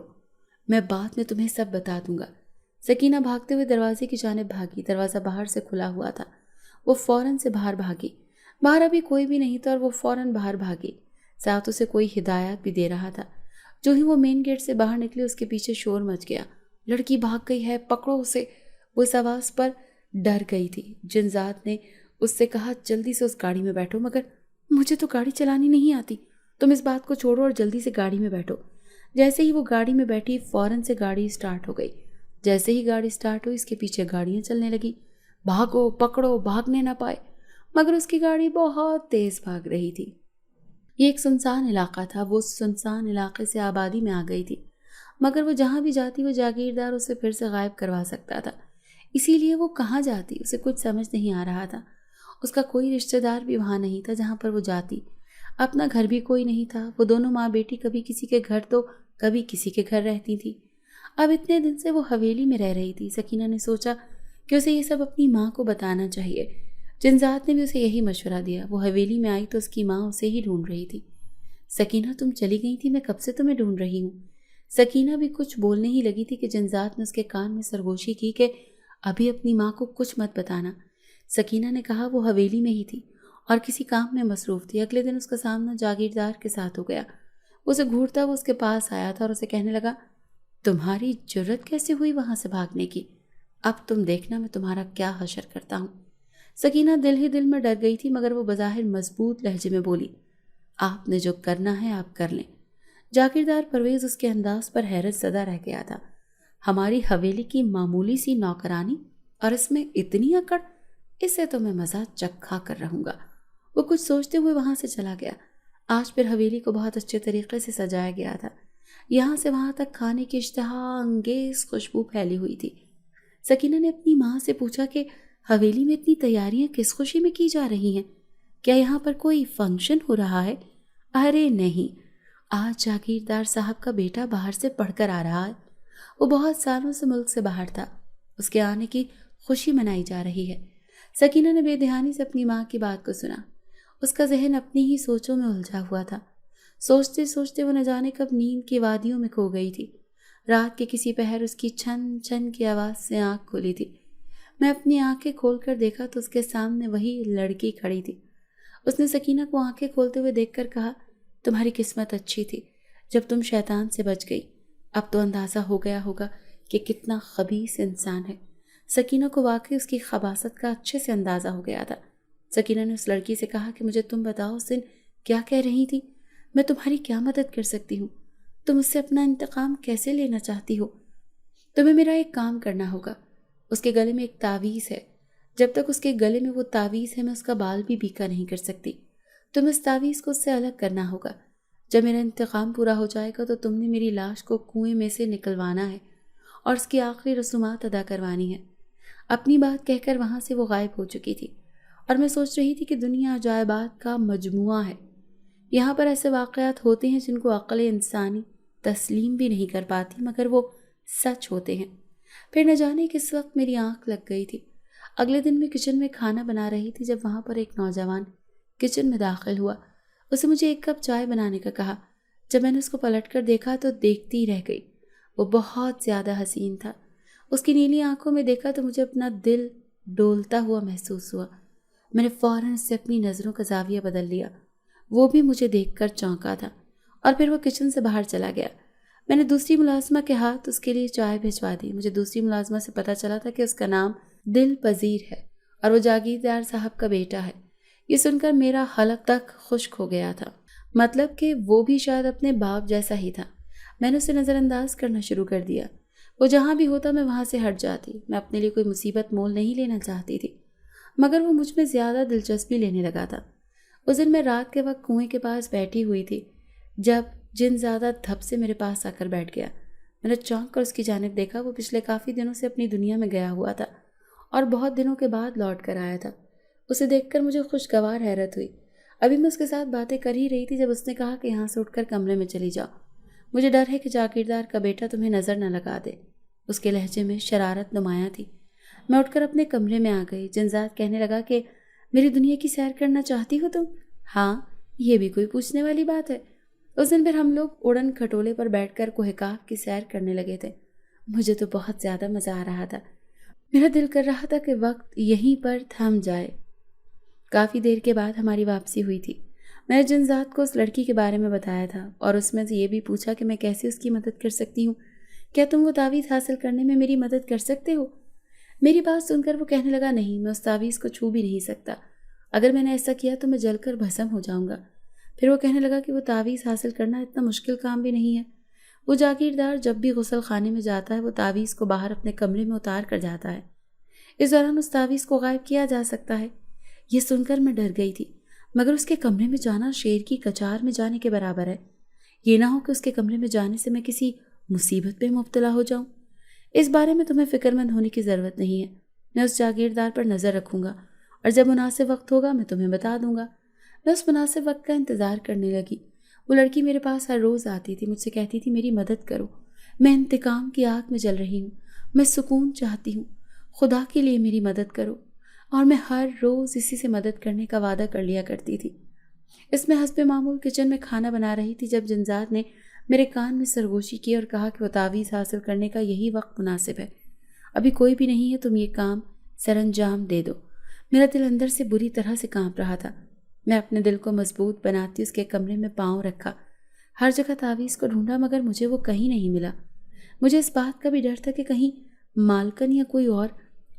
میں بعد میں تمہیں سب بتا دوں گا۔ سکینہ بھاگتے ہوئے دروازے کی جانب بھاگی۔ دروازہ باہر سے کھلا ہوا تھا۔ وہ فوراً سے باہر بھاگی۔ باہر ابھی کوئی بھی نہیں تھا اور وہ فوراً باہر بھاگی۔ ساتھ اسے کوئی ہدایات بھی دے رہا تھا۔ جو ہی وہ مین گیٹ سے باہر نکلی، اس کے پیچھے شور مچ گیا۔ لڑکی بھاگ گئی ہے، پکڑو اسے۔ وہ اس آواز پر ڈر گئی تھی۔ جنزاد نے اس سے کہا، جلدی سے اس گاڑی میں بیٹھو۔ مگر مجھے تو گاڑی چلانی نہیں آتی۔ تم اس بات کو چھوڑو اور جلدی سے گاڑی میں بیٹھو۔ جیسے ہی وہ گاڑی میں بیٹھی، فوراً سے گاڑی سٹارٹ ہو گئی۔ جیسے ہی گاڑی سٹارٹ ہوئی، اس کے پیچھے گاڑیاں چلنے لگیں۔ بھاگو، پکڑو، بھاگنے نہ پائے۔ مگر اس کی گاڑی بہت تیز بھاگ رہی تھی۔ یہ ایک سنسان علاقہ تھا۔ وہ اس سنسان علاقے سے آبادی میں آ گئی تھی، مگر وہ جہاں بھی جاتی وہ جاگیردار اسے پھر سے غائب کروا سکتا تھا۔ اسی لیے وہ کہاں جاتی اسے کچھ سمجھ نہیں آ رہا تھا۔ اس کا کوئی رشتہ دار بھی وہاں نہیں تھا جہاں پر وہ جاتی، اپنا گھر بھی کوئی نہیں تھا۔ وہ دونوں ماں بیٹی کبھی کسی کے گھر تو کبھی کسی کے گھر رہتی تھی۔ اب اتنے دن سے وہ حویلی میں رہ رہی تھی۔ سکینہ نے سوچا کہ اسے یہ سب اپنی ماں کو بتانا چاہیے۔ جنزات نے بھی اسے یہی مشورہ دیا۔ وہ حویلی میں آئی تو اس کی ماں اسے ہی ڈھونڈ رہی تھی۔ سکینہ تم چلی گئی تھی، میں کب سے تمہیں ڈھونڈ رہی ہوں۔ سکینہ بھی کچھ بولنے ہی لگی تھی کہ جنزات نے اس کے کان میں سرگوشی کی کہ ابھی اپنی ماں کو کچھ مت بتانا۔ سکینہ نے کہا وہ حویلی میں ہی تھی اور کسی کام میں مصروف تھی۔ اگلے دن اس کا سامنا جاگیردار کے ساتھ ہو گیا۔ اسے گھورتا وہ اس کے پاس آیا تھا اور اسے کہنے لگا تمہاری جرت کیسے ہوئی وہاں سے بھاگنے کی؟ اب تم دیکھنا میں تمہارا کیا حشر کرتا ہوں۔ سکینہ دل ہی دل میں ڈر گئی تھی، مگر وہ بظاہر مضبوط لہجے میں بولی آپ نے جو کرنا ہے آپ کر لیں۔ جاگیردار پرویز اس کے انداز پر حیرت زدہ رہ گیا تھا۔ ہماری حویلی کی معمولی سی نوکرانی اور اس میں اتنی اکڑ، اسے تو میں مزہ چکھا کر رہوں گا۔ وہ کچھ سوچتے ہوئے وہاں سے چلا گیا۔ آج پھر حویلی کو بہت اچھے طریقے سے سجایا گیا تھا۔ یہاں سے وہاں تک کھانے کی اشتہا انگیز خوشبو پھیلی ہوئی تھی۔ سکینہ نے اپنی ماں سے پوچھا کہ حویلی میں اتنی تیاریاں کس خوشی میں کی جا رہی ہیں؟ کیا یہاں پر کوئی فنکشن ہو رہا ہے؟ ارے نہیں، آج جاگیردار صاحب کا بیٹا باہر سے پڑھ کر آ رہا ہے۔ وہ بہت سالوں سے ملک سے باہر تھا، اس کے آنے کی خوشی منائی جا رہی ہے۔ سکینہ نے بے دھیانی سے اپنی ماں کی بات کو سنا۔ اس کا ذہن اپنی ہی سوچوں میں الجھا ہوا تھا۔ سوچتے سوچتے وہ نہ جانے کب نیند کی وادیوں میں کھو گئی تھی۔ رات کے کسی پہر اس کی چھن چھن کی آواز سے آنکھ کھلی تھی۔ میں اپنی آنکھیں کھول کر دیکھا تو اس کے سامنے وہی لڑکی کھڑی تھی۔ اس نے سکینہ کو آنکھیں کھولتے ہوئے دیکھ کر کہا تمہاری قسمت اچھی تھی جب تم شیطان سے بچ گئی۔ اب تو اندازہ ہو گیا ہوگا کہ کتنا خبیث انسان ہے۔ سکینہ کو واقعی اس کی خباثت کا اچھے سے اندازہ ہو گیا تھا۔ سکینہ نے اس لڑکی سے کہا کہ مجھے تم بتاؤ اس دن کیا کہہ رہی تھی؟ میں تمہاری کیا مدد کر سکتی ہوں؟ تم اس سے اپنا انتقام کیسے لینا چاہتی ہو؟ تمہیں میرا ایک کام کرنا ہوگا۔ اس کے گلے میں ایک تعویذ ہے، جب تک اس کے گلے میں وہ تعویذ ہے میں اس کا بال بھی بیکا نہیں کر سکتی۔ تم اس تعویذ کو اس سے الگ کرنا ہوگا۔ جب میرا انتقام پورا ہو جائے گا تو تم نے میری لاش کو کنویں میں سے نکلوانا ہے اور اس کی آخری رسومات ادا کروانی ہے۔ اپنی بات کہہ کر وہاں سے وہ غائب ہو چکی تھی اور میں سوچ رہی تھی کہ دنیا عجائبات کا مجموعہ ہے۔ یہاں پر ایسے واقعات ہوتے ہیں جن کو عقل انسانی تسلیم بھی نہیں کر پاتی، مگر وہ سچ ہوتے ہیں۔ پھر نہ جانے کس وقت میری آنکھ لگ گئی تھی۔ اگلے دن میں کچن میں کھانا بنا رہی تھی جب وہاں پر ایک نوجوان کچن میں داخل ہوا۔ اسے مجھے ایک کپ چائے بنانے کا کہا۔ جب میں نے اس کو پلٹ کر دیکھا تو دیکھتی ہی رہ گئی۔ وہ بہت زیادہ حسین تھا۔ اس کی نیلی آنکھوں میں دیکھا تو مجھے اپنا دل ڈولتا ہوا محسوس ہوا۔ میں نے فوراً اس سے اپنی نظروں کا زاویہ بدل لیا۔ وہ بھی مجھے دیکھ کر چونکا تھا اور پھر وہ کچن سے باہر چلا گیا۔ میں نے دوسری ملازمہ کے ہاتھ اس کے لیے چائے بھجوا دی۔ مجھے دوسری ملازمہ سے پتہ چلا تھا کہ اس کا نام دل پذیر ہے اور وہ جاگیردار صاحب کا بیٹا ہے۔ یہ سن کر میرا حلق تک خشک ہو گیا تھا، مطلب کہ وہ بھی شاید اپنے باپ جیسا ہی تھا۔ میں نے اسے نظر انداز کرنا شروع کر دیا۔ وہ جہاں بھی ہوتا میں وہاں سے ہٹ جاتی۔ میں اپنے لیے کوئی مصیبت مول نہیں لینا چاہتی تھی، مگر وہ مجھ میں زیادہ دلچسپی لینے لگا تھا۔ اس دن میں رات کے وقت کنویں کے پاس بیٹھی ہوئی تھی جب جن زیادہ دھپ سے میرے پاس آ کر بیٹھ گیا۔ میں نے چونک کر اس کی جانب دیکھا۔ وہ پچھلے کافی دنوں سے اپنی دنیا میں گیا ہوا تھا اور بہت دنوں کے بعد لوٹ کر آیا تھا۔ اسے دیکھ کر مجھے خوشگوار حیرت ہوئی۔ ابھی میں اس کے ساتھ باتیں کر ہی رہی تھی جب اس نے کہا کہ یہاں سے اٹھ کر کمرے میں چلی جاؤ، مجھے ڈر ہے کہ جاگیردار کا بیٹا تمہیں نظر نہ لگا دے۔ اس کے لہجے میں شرارت نمایاں تھی۔ میں اٹھ کر اپنے کمرے میں آ گئی۔ جنزات کہنے لگا کہ میری دنیا کی سیر کرنا چاہتی ہو تم؟ ہاں، یہ بھی کوئی پوچھنے والی بات ہے۔ اس دن پھر ہم لوگ اڑن کھٹولے پر بیٹھ کر کوہ کاف کی سیر کرنے لگے تھے۔ مجھے تو بہت زیادہ مزہ آ رہا تھا۔ میرا دل کر رہا تھا کہ وقت یہیں پر تھم جائے۔ کافی دیر کے بعد ہماری واپسی ہوئی تھی۔ میں نے جنزات کو اس لڑکی کے بارے میں بتایا تھا اور اس میں سے یہ بھی پوچھا کہ میں کیسے اس کی مدد کر سکتی ہوں۔ کیا تم وہ تعویذ حاصل کرنے میں میری مدد کر سکتے ہو؟ میری بات سن کر وہ کہنے لگا نہیں، میں اس تعویذ کو چھو بھی نہیں سکتا۔ اگر میں نے ایسا کیا تو میں جل کر بھسم ہو جاؤں گا۔ پھر وہ کہنے لگا کہ وہ تعویذ حاصل کرنا اتنا مشکل کام بھی نہیں ہے۔ وہ جاگیردار جب بھی غسل خانے میں جاتا ہے وہ تعویذ کو باہر اپنے کمرے میں اتار کر جاتا ہے۔ اس دوران اس تعویذ کو غائب کیا جا سکتا ہے۔ یہ سن کر میں ڈر گئی تھی، مگر اس کے کمرے میں جانا شیر کی کچار میں جانے کے برابر ہے۔ یہ نہ ہو کہ اس کے کمرے میں جانے سے میں کسی مصیبت پہ مبتلا ہو جاؤں۔ اس بارے میں تمہیں فکر مند ہونے کی ضرورت نہیں ہے، میں اس جاگیردار پر نظر رکھوں گا اور جب مناسب وقت ہوگا میں تمہیں بتا دوں گا۔ میں اس مناسب وقت کا انتظار کرنے لگی۔ وہ لڑکی میرے پاس ہر روز آتی تھی، مجھ سے کہتی تھی میری مدد کرو، میں انتقام کی آگ میں جل رہی ہوں، میں سکون چاہتی ہوں، خدا کے لیے میری مدد کرو۔ اور میں ہر روز اسی سے مدد کرنے کا وعدہ کر لیا کرتی تھی۔ اس میں حسب معمول کچن میں کھانا بنا رہی تھی جب جنزاد نے میرے کان میں سرگوشی کی اور کہا کہ وہ تعویذ حاصل کرنے کا یہی وقت مناسب ہے، ابھی کوئی بھی نہیں ہے، تم یہ کام سر انجام دے دو۔ میرا دل اندر سے بری طرح سے کانپ رہا تھا۔ میں اپنے دل کو مضبوط بناتی اس کے کمرے میں پاؤں رکھا، ہر جگہ تعویذ کو ڈھونڈا مگر مجھے وہ کہیں نہیں ملا۔ مجھے اس بات کا بھی ڈر تھا کہ کہیں مالکن یا کوئی اور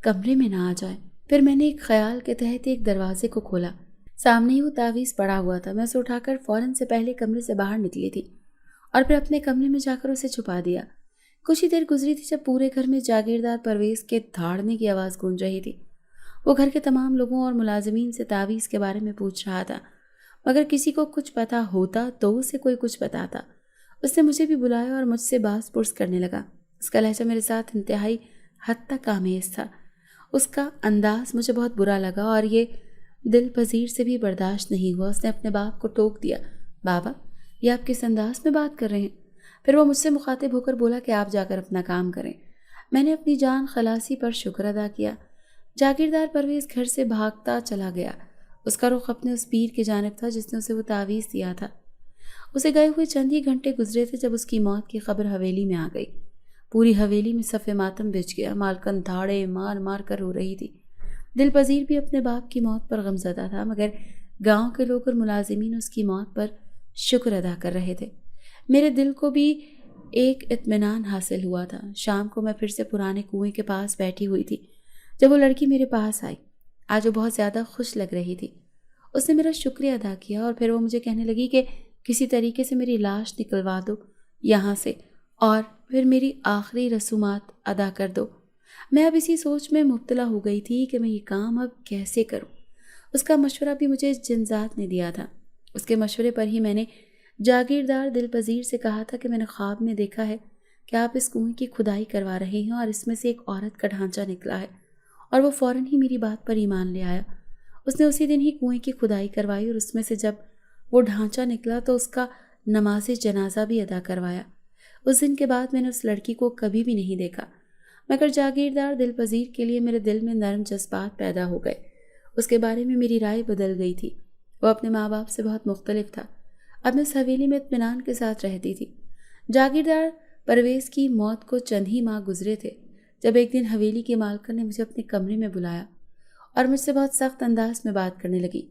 کمرے میں نہ آ جائے۔ پھر میں نے ایک خیال کے تحت ایک دروازے کو کھولا، سامنے ہی وہ تعویذ پڑا ہوا تھا۔ میں اسے اٹھا کر فوراً سے پہلے کمرے سے باہر نکلی تھی اور پھر اپنے کمرے میں جا کر اسے چھپا دیا۔ کچھ ہی دیر گزری تھی جب پورے گھر میں جاگیردار پرویز کے دھاڑنے کی آواز گونج رہی تھی۔ وہ گھر کے تمام لوگوں اور ملازمین سے تعویذ کے بارے میں پوچھ رہا تھا، مگر کسی کو کچھ پتہ ہوتا تو اسے کوئی کچھ بتاتا۔ اس نے مجھے بھی بلایا اور مجھ سے باز پرس کرنے لگا۔ اس کا لہجہ میرے ساتھ انتہائی حد تک آمیز تھا۔ اس کا انداز مجھے بہت برا لگا اور یہ دل پذیر سے بھی برداشت نہیں ہوا۔ اس نے اپنے باپ کو ٹوک دیا، بابا یہ آپ کس انداز میں بات کر رہے ہیں؟ پھر وہ مجھ سے مخاطب ہو کر بولا کہ آپ جا کر اپنا کام کریں۔ میں نے اپنی جان خلاصی پر شکر ادا کیا۔ جاگیردار پرویز گھر سے بھاگتا چلا گیا۔ اس کا رخ اپنے اس پیر کی جانب تھا جس نے اسے وہ تعویذ دیا تھا۔ اسے گئے ہوئے چند ہی گھنٹے گزرے تھے جب اس کی موت کی خبر حویلی میں آ گئی۔ پوری حویلی میں صف ماتم بچ گیا۔ مالکن دھاڑے مار مار کر رو رہی تھی۔ دل پذیر بھی اپنے باپ کی موت پر غمزدہ تھا مگر گاؤں کے لوگ اور ملازمین اس کی موت پر شکر ادا کر رہے تھے۔ میرے دل کو بھی ایک اطمینان حاصل ہوا تھا۔ شام کو میں پھر سے پرانے کنویں کے پاس بیٹھی ہوئی تھی جب وہ لڑکی میرے پاس آئی۔ آج وہ بہت زیادہ خوش لگ رہی تھی۔ اس نے میرا شکریہ ادا کیا اور پھر وہ مجھے کہنے لگی کہ کسی طریقے سے میری لاش نکلوا دو یہاں سے اور پھر میری آخری رسومات ادا کر دو۔ میں اب اسی سوچ میں مبتلا ہو گئی تھی کہ میں یہ کام اب کیسے کروں۔ اس کا مشورہ بھی مجھے جنزاد نے دیا تھا۔ اس کے مشورے پر ہی میں نے جاگیردار دل پذیر سے کہا تھا کہ میں نے خواب میں دیکھا ہے کہ آپ اس کنویں کی کھدائی کروا رہے ہیں اور اس میں سے ایک عورت کا ڈھانچہ نکلا ہے، اور وہ فوراً ہی میری بات پر ایمان لے آیا۔ اس نے اسی دن ہی کنویں کی کھدائی کروائی اور اس میں سے جب وہ ڈھانچہ نکلا تو اس کا نماز جنازہ بھی ادا کروایا۔ اس دن کے بعد میں نے اس لڑکی کو کبھی بھی نہیں دیکھا، مگر جاگیردار دل پذیر کے لیے میرے دل میں نرم جذبات پیدا ہو گئے۔ اس کے بارے میں میری رائے بدل گئی تھی۔ وہ اپنے ماں باپ سے بہت مختلف تھا۔ اب میں اس حویلی میں اطمینان کے ساتھ رہتی تھی۔ جاگیردار پرویز کی موت کو چند ہی ماہ گزرے تھے جب ایک دن حویلی کی مالکن نے مجھے اپنے کمرے میں بلایا اور مجھ سے بہت سخت انداز میں بات کرنے لگی۔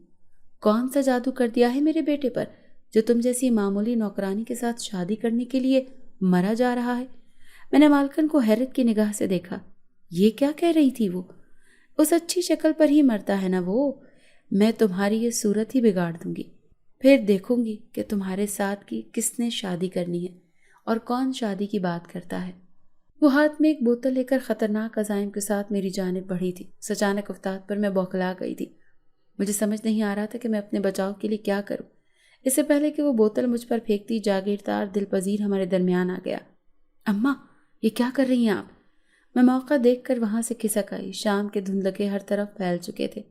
کون سا جادو کر دیا ہے میرے بیٹے پر جو تم جیسی معمولی نوکرانی کے ساتھ شادی کرنے کے لیے مرا جا رہا ہے؟ میں نے مالکن کو حیرت کی نگاہ سے دیکھا۔ یہ کیا کہہ رہی تھی وہ؟ اس اچھی شکل پر ہی مرتا ہے نا وہ؟ میں تمہاری یہ صورت ہی بگاڑ دوں گی، پھر دیکھوں گی کہ تمہارے ساتھ کی کس نے شادی کرنی ہے اور کون شادی کی بات کرتا ہے۔ وہ ہاتھ میں ایک بوتل لے کر خطرناک عزائم کے ساتھ میری جانب بڑھی تھی۔ اچانک افتاد پر میں بوکھلا گئی تھی۔ مجھے سمجھ نہیں آ رہا تھا کہ میں اپنے بچاؤ کے لیے کیا کروں۔ اس سے پہلے کہ وہ بوتل مجھ پر پھینکتی جاگیردار دل پذیر ہمارے درمیان آ گیا۔ اماں یہ کیا کر رہی ہیں آپ؟ میں موقع دیکھ کر وہاں سے کھسک آئی۔ شام کے دھندلکے ہر طرف پھیل چکے تھے۔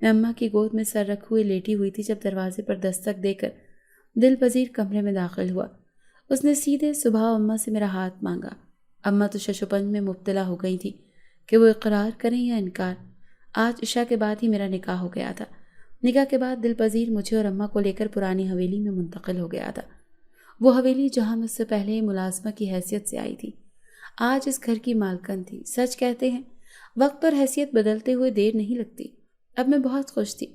میں اماں کی گود میں سر رکھے ہوئے لیٹی ہوئی تھی جب دروازے پر دستک دے کر دل پذیر کمرے میں داخل ہوا۔ اس نے سیدھے صبح اماں سے میرا ہاتھ مانگا۔ اماں تو شش و پنج میں مبتلا ہو گئی تھی کہ وہ اقرار کریں یا انکار۔ آج عشاء کے بعد ہی میرا نکاح ہو گیا تھا۔ نکاح کے بعد دل پذیر مجھے اور اماں کو لے کر پرانی حویلی میں منتقل ہو گیا تھا۔ وہ حویلی جہاں مجھ سے پہلے ملازمہ کی حیثیت سے آئی تھی، آج اس گھر کی مالکن تھی۔ سچ کہتے ہیں وقت پر حیثیت بدلتے ہوئے دیر نہیں لگتی۔ اب میں بہت خوش تھی۔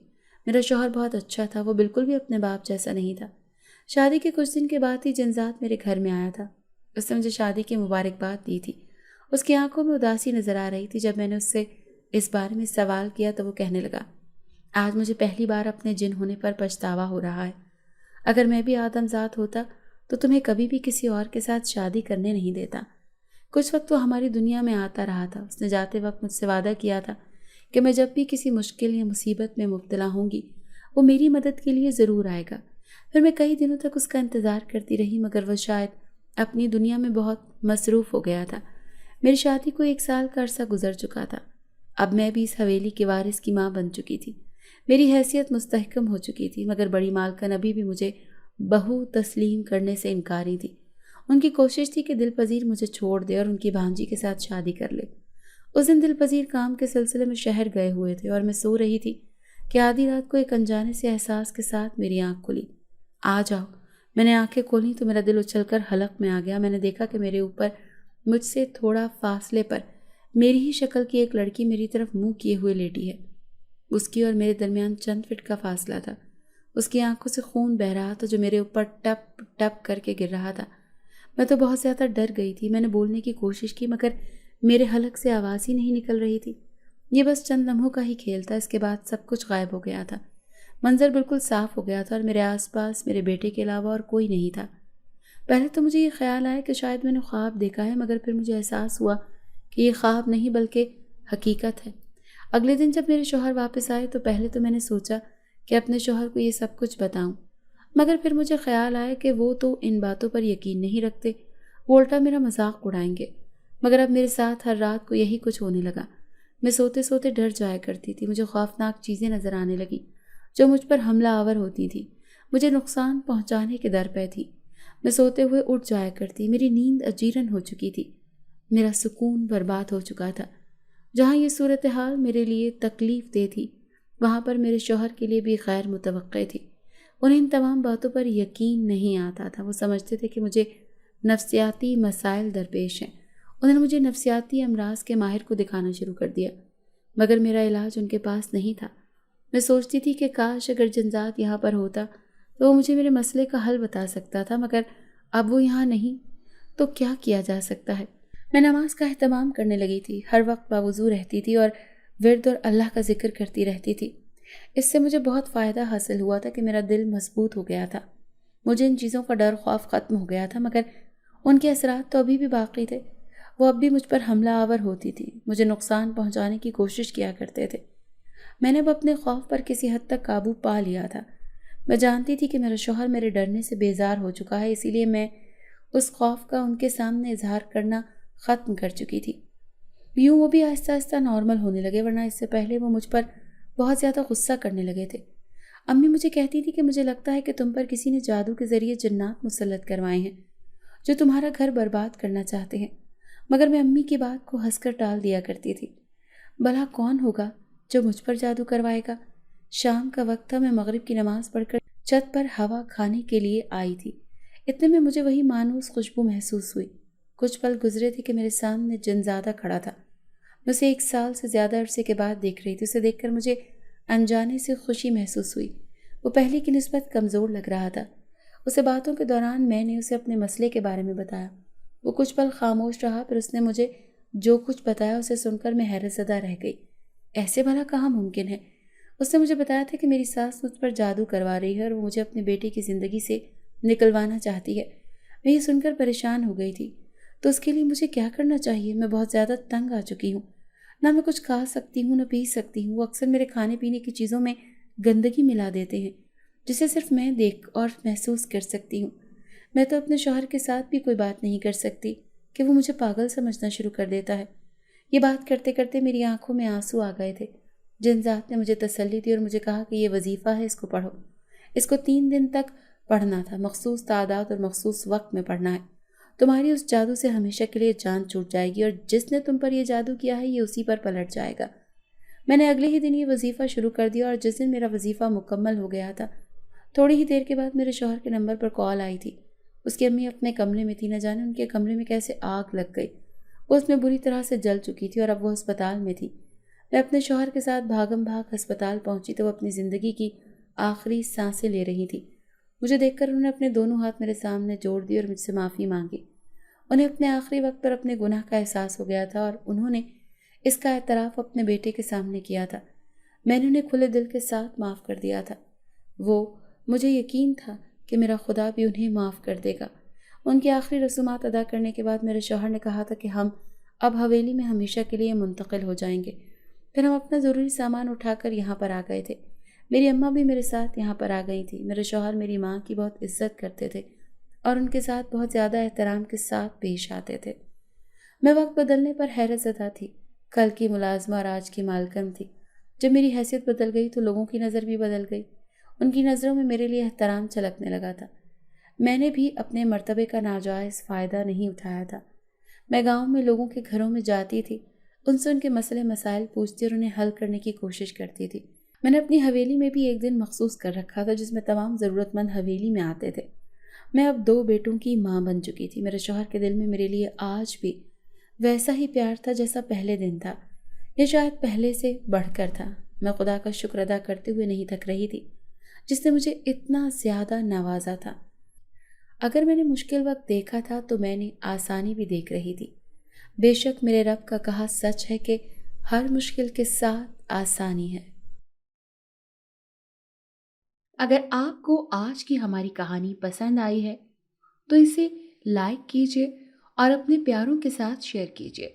میرا شوہر بہت اچھا تھا، وہ بالکل بھی اپنے باپ جیسا نہیں تھا۔ شادی کے کچھ دن کے بعد ہی جنزاد میرے گھر میں آیا تھا۔ اس نے مجھے شادی کی مبارکباد دی تھی۔ اس کی آنکھوں میں اداسی نظر آ رہی تھی۔ جب میں نے اس سے اس بارے میں سوال کیا تو وہ کہنے لگا، آج مجھے پہلی بار اپنے جن ہونے پر پچھتاوا ہو رہا ہے۔ اگر میں بھی آدم ذات ہوتا تو تمہیں کبھی بھی کسی اور کے ساتھ شادی کرنے نہیں دیتا۔ کچھ وقت وہ ہماری دنیا میں آتا رہا تھا۔ اس نے جاتے وقت مجھ سے وعدہ کیا تھا کہ میں جب بھی کسی مشکل یا مصیبت میں مبتلا ہوں گی وہ میری مدد کے لیے ضرور آئے گا۔ پھر میں کئی دنوں تک اس کا انتظار کرتی رہی مگر وہ شاید اپنی دنیا میں بہت مصروف ہو گیا تھا۔ میری شادی کو 1 سال کا عرصہ گزر چکا تھا۔ اب میں بھی اس حویلی کے وارث کی ماں بن چکی تھی، میری حیثیت مستحکم ہو چکی تھی، مگر بڑی مالکن ابھی بھی مجھے بہو تسلیم کرنے سے انکاری تھی۔ ان کی کوشش تھی کہ دل پذیر مجھے چھوڑ دے اور ان کی بھانجی کے ساتھ شادی کر لے۔ اس دن دل پذیر کام کے سلسلے میں شہر گئے ہوئے تھے اور میں سو رہی تھی کہ آدھی رات کو ایک انجانے سے احساس کے ساتھ میری آنکھ کھلی۔ آ جاؤ۔ میں نے آنکھیں کھولیں تو میرا دل اچھل کر حلق میں آ گیا۔ میں نے دیکھا کہ میرے اوپر مجھ سے تھوڑا فاصلے پر میری ہی شکل کی ایک لڑکی میری طرف منہ کیے ہوئے لیٹی ہے۔ اس کی اور میرے درمیان چند فٹ کا فاصلہ تھا۔ اس کی آنکھوں سے خون بہہ رہا تھا جو میرے اوپر ٹپ ٹپ کر کے گر رہا تھا۔ میں تو بہت زیادہ ڈر گئی تھی۔ میں نے بولنے کی کوشش کی مگر میرے حلق سے آواز ہی نہیں نکل رہی تھی۔ یہ بس چند لمحوں کا ہی کھیل تھا، اس کے بعد سب کچھ غائب ہو گیا تھا۔ منظر بالکل صاف ہو گیا تھا اور میرے آس پاس میرے بیٹے کے علاوہ اور کوئی نہیں تھا۔ پہلے تو مجھے یہ خیال آیا کہ شاید میں نے خواب دیکھا ہے، مگر پھر مجھے احساس ہوا کہ یہ خواب نہیں بلکہ حقیقت ہے۔ اگلے دن جب میرے شوہر واپس آئے تو پہلے تو میں نے سوچا کہ اپنے شوہر کو یہ سب کچھ بتاؤں، مگر پھر مجھے خیال آیا کہ وہ تو ان باتوں پر یقین نہیں رکھتے، وہ الٹا میرا مذاق اڑائیں گے۔ مگر اب میرے ساتھ ہر رات کو یہی کچھ ہونے لگا۔ میں سوتے سوتے ڈر جایا کرتی تھی، مجھے خوفناک چیزیں نظر آنے لگیں جو مجھ پر حملہ آور ہوتی تھیں، مجھے نقصان پہنچانے کے در پہ تھی۔ میں سوتے ہوئے اٹھ جایا کرتی، میری نیند اجیرن ہو چکی تھی، میرا سکون برباد ہو چکا تھا۔ جہاں یہ صورتحال میرے لیے تکلیف دہ تھی، وہاں پر میرے شوہر کے لیے بھی غیر متوقع تھی۔ انہیں ان تمام باتوں پر یقین نہیں آتا تھا۔ وہ سمجھتے تھے کہ مجھے نفسیاتی مسائل درپیش ہیں۔ انہوں نے مجھے نفسیاتی امراض کے ماہر کو دکھانا شروع کر دیا، مگر میرا علاج ان کے پاس نہیں تھا۔ میں سوچتی تھی کہ کاش اگر جنزات یہاں پر ہوتا تو وہ مجھے میرے مسئلے کا حل بتا سکتا تھا، مگر اب وہ یہاں نہیں تو کیا کیا جا سکتا ہے۔ میں نماز کا اہتمام کرنے لگی تھی، ہر وقت باوضو رہتی تھی اور ورد اور اللہ کا ذکر کرتی رہتی تھی۔ اس سے مجھے بہت فائدہ حاصل ہوا تھا کہ میرا دل مضبوط ہو گیا تھا، مجھے ان چیزوں کا ڈر خوف ختم ہو گیا تھا، مگر ان کے اثرات تو ابھی بھی باقی تھے۔ وہ اب بھی مجھ پر حملہ آور ہوتی تھی، مجھے نقصان پہنچانے کی کوشش کیا کرتے تھے۔ میں نے اب اپنے خوف پر کسی حد تک قابو پا لیا تھا۔ میں جانتی تھی کہ میرا شوہر میرے ڈرنے سے بیزار ہو چکا ہے، اسی لیے میں اس خوف کا ان کے سامنے اظہار کرنا ختم کر چکی تھی۔ یوں وہ بھی آہستہ آہستہ نارمل ہونے لگے، ورنہ اس سے پہلے وہ مجھ پر بہت زیادہ غصہ کرنے لگے تھے۔ امی مجھے کہتی تھی کہ مجھے لگتا ہے کہ تم پر کسی نے جادو کے ذریعے جنات مسلط کروائے ہیں جو تمہارا گھر برباد کرنا چاہتے ہیں، مگر میں امی کی بات کو ہنس کر ٹال دیا کرتی تھی۔ بھلا کون ہوگا جو مجھ پر جادو کروائے گا؟ شام کا وقت تھا، میں مغرب کی نماز پڑھ کر چھت پر ہوا کھانے کے لیے آئی تھی۔ اتنے میں مجھے وہی مانوس خوشبو محسوس ہوئی۔ کچھ پل گزرے تھے کہ میرے سامنے جنزادہ کھڑا تھا۔ میں اسے 1 سال سے زیادہ عرصے کے بعد دیکھ رہی تھی۔ اسے دیکھ کر مجھے انجانے سے خوشی محسوس ہوئی۔ وہ پہلے کی نسبت کمزور لگ رہا تھا۔ اسے باتوں کے دوران میں نے اسے اپنے مسئلے کے بارے میں بتایا۔ وہ کچھ پل خاموش رہا، پھر اس نے مجھے جو کچھ بتایا اسے سن کر میں حیرت زدہ رہ گئی۔ ایسے بھلا کہاں ممکن ہے؟ اس نے مجھے بتایا تھا کہ میری ساس مجھ پر جادو کروا رہی ہے اور وہ مجھے اپنے بیٹے کی زندگی سے نکلوانا چاہتی ہے۔ میں یہ سن کر پریشان ہو گئی تھی۔ تو اس کے لیے مجھے کیا کرنا چاہیے؟ میں بہت زیادہ تنگ آ چکی ہوں، نہ میں کچھ کھا سکتی ہوں نہ پی سکتی ہوں۔ وہ اکثر میرے کھانے پینے کی چیزوں میں گندگی ملا دیتے ہیں جسے صرف میں دیکھ اور محسوس کر سکتی ہوں۔ میں تو اپنے شوہر کے ساتھ بھی کوئی بات نہیں کر سکتی کہ وہ مجھے پاگل سمجھنا شروع کر دیتا ہے۔ یہ بات کرتے کرتے میری آنکھوں میں آنسو آ گئے تھے۔ جنزات نے مجھے تسلی دی اور مجھے کہا کہ یہ وظیفہ ہے، اس کو پڑھو۔ اس کو 3 دن تک پڑھنا تھا، مخصوص تعداد اور مخصوص وقت میں پڑھنا ہے۔ تمہاری اس جادو سے ہمیشہ کے لیے جان چھوٹ جائے گی اور جس نے تم پر یہ جادو کیا ہے یہ اسی پر پلٹ جائے گا۔ میں نے اگلے ہی دن یہ وظیفہ شروع کر دیا اور جس دن میرا وظیفہ مکمل ہو گیا تھا، تھوڑی ہی دیر کے بعد میرے شوہر کے نمبر پر کال آئی تھی۔ اس کی امی اپنے کمرے میں تھی، نہ جانے ان کے کمرے میں کیسے آگ لگ گئی۔ وہ اس میں بری طرح سے جل چکی تھی اور اب وہ ہسپتال میں تھی۔ میں اپنے شوہر کے ساتھ بھاگم بھاگ ہسپتال پہنچی تو وہ اپنی زندگی کی آخری سانسیں لے رہی تھی۔ مجھے دیکھ کر انہوں نے اپنے دونوں ہاتھ میرے سامنے جوڑ دیے اور مجھ سے معافی مانگی۔ انہیں اپنے آخری وقت پر اپنے گناہ کا احساس ہو گیا تھا اور انہوں نے اس کا اعتراف اپنے بیٹے کے سامنے کیا تھا۔ میں نے انہیں کھلے دل کے ساتھ معاف کر دیا تھا۔ مجھے یقین تھا کہ میرا خدا بھی انہیں معاف کر دے گا۔ ان کی آخری رسومات ادا کرنے کے بعد میرے شوہر نے کہا تھا کہ ہم اب حویلی میں ہمیشہ کے لیے منتقل ہو جائیں گے۔ پھر ہم اپنا ضروری سامان اٹھا کر یہاں پر آ گئے تھے۔ میری اماں بھی میرے ساتھ یہاں پر آ گئی تھی۔ میرے شوہر میری ماں کی بہت عزت کرتے تھے اور ان کے ساتھ بہت زیادہ احترام کے ساتھ پیش آتے تھے۔ میں وقت بدلنے پر حیرت زدہ تھی۔ کل کی ملازمہ اور آج کی مالکن تھی۔ جب میری حیثیت بدل گئی تو لوگوں کی نظر بھی بدل گئی۔ ان کی نظروں میں میرے لیے احترام چھلکنے لگا تھا۔ میں نے بھی اپنے مرتبے کا ناجائز فائدہ نہیں اٹھایا تھا۔ میں گاؤں میں لوگوں کے گھروں میں جاتی تھی، ان سے ان کے مسئلے مسائل پوچھتی اور انہیں حل کرنے کی کوشش کرتی تھی۔ میں نے اپنی حویلی میں بھی ایک دن مخصوص کر رکھا تھا جس میں تمام ضرورت مند حویلی میں آتے تھے۔ میں اب 2 بیٹوں کی ماں بن چکی تھی۔ میرے شوہر کے دل میں میرے لیے آج بھی ویسا ہی پیار تھا جیسا پہلے دن تھا، یا شاید پہلے سے بڑھ کر تھا۔ میں خدا کا شکر ادا کرتے ہوئے نہیں تھک رہی تھی جس نے مجھے اتنا زیادہ نوازا تھا۔ اگر میں نے مشکل وقت دیکھا تھا تو میں نے آسانی بھی دیکھ رہی تھی۔ بے شک میرے رب کا کہا سچ ہے کہ ہر مشکل کے ساتھ آسانی ہے۔ اگر آپ کو آج کی ہماری کہانی پسند آئی ہے تو اسے لائک کیجیے اور اپنے پیاروں کے ساتھ شیئر کیجیے۔